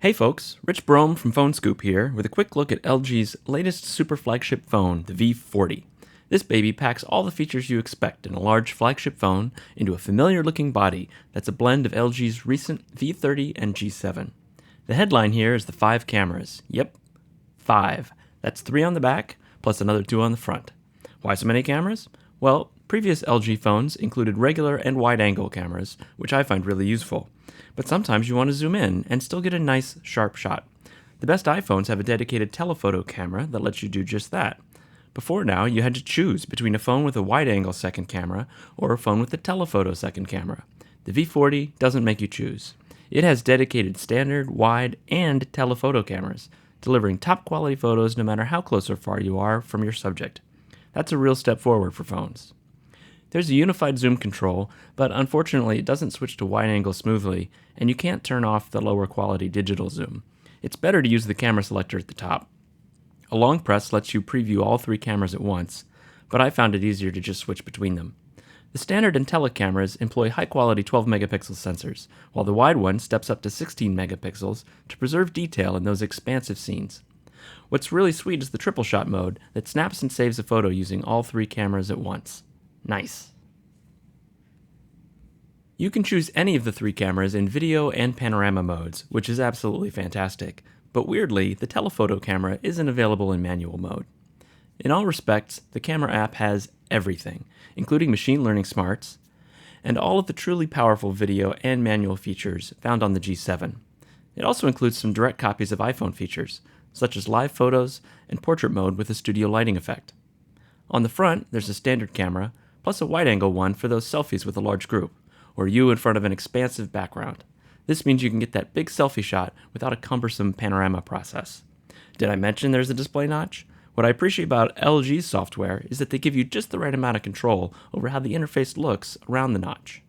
Hey folks, Rich Brome from Phone Scoop here with a quick look at LG's latest super flagship phone, the V40. This baby packs all the features you expect in a large flagship phone into a familiar looking body that's a blend of LG's recent V30 and G7. The headline here is the 5 cameras. Yep, 5. That's 3 on the back, plus another 2 on the front. Why so many cameras? Well, previous LG phones included regular and wide-angle cameras, which I find really useful. But sometimes you want to zoom in and still get a nice, sharp shot. The best iPhones have a dedicated telephoto camera that lets you do just that. Before now, you had to choose between a phone with a wide-angle second camera or a phone with a telephoto second camera. The V40 doesn't make you choose. It has dedicated standard, wide, and telephoto cameras, delivering top-quality photos no matter how close or far you are from your subject. That's a real step forward for phones. There's a unified zoom control, but unfortunately it doesn't switch to wide angle smoothly, and you can't turn off the lower quality digital zoom. It's better to use the camera selector at the top. A long press lets you preview all 3 cameras at once, but I found it easier to just switch between them. The standard and tele cameras employ high quality 12 megapixel sensors, while the wide one steps up to 16 megapixels to preserve detail in those expansive scenes. What's really sweet is the triple shot mode that snaps and saves a photo using all 3 cameras at once. Nice. You can choose any of the 3 cameras in video and panorama modes, which is absolutely fantastic, but weirdly, the telephoto camera isn't available in manual mode. In all respects, the camera app has everything, including machine learning smarts, and all of the truly powerful video and manual features found on the G7. It also includes some direct copies of iPhone features, such as live photos and portrait mode with a studio lighting effect. On the front, there's a standard camera, plus a wide-angle one for those selfies with a large group, or you in front of an expansive background. This means you can get that big selfie shot without a cumbersome panorama process. Did I mention there's a display notch? What I appreciate about LG's software is that they give you just the right amount of control over how the interface looks around the notch.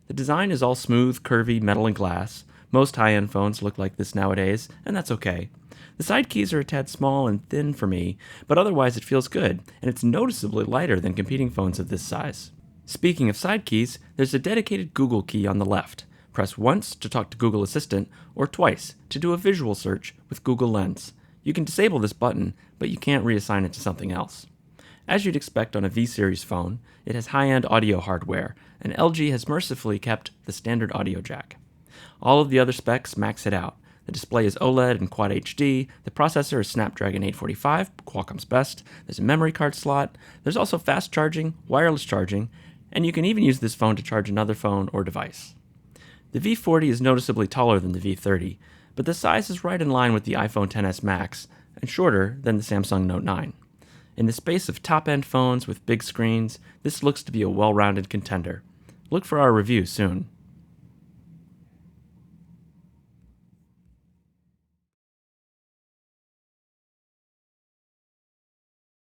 The design is all smooth, curvy metal and glass. Most high-end phones look like this nowadays, and that's okay. The side keys are a tad small and thin for me, but otherwise it feels good, and it's noticeably lighter than competing phones of this size. Speaking of side keys, there's a dedicated Google key on the left. Press once to talk to Google Assistant, or twice to do a visual search with Google Lens. You can disable this button, but you can't reassign it to something else. As you'd expect on a V-series phone, it has high-end audio hardware, and LG has mercifully kept the standard audio jack. All of the other specs max it out. The display is OLED and Quad HD, the processor is Snapdragon 845, Qualcomm's best, there's a memory card slot, there's also fast charging, wireless charging, and you can even use this phone to charge another phone or device. The V40 is noticeably taller than the V30, but the size is right in line with the iPhone XS Max and shorter than the Samsung Note 9. In the space of top-end phones with big screens, this looks to be a well-rounded contender. Look for our review soon.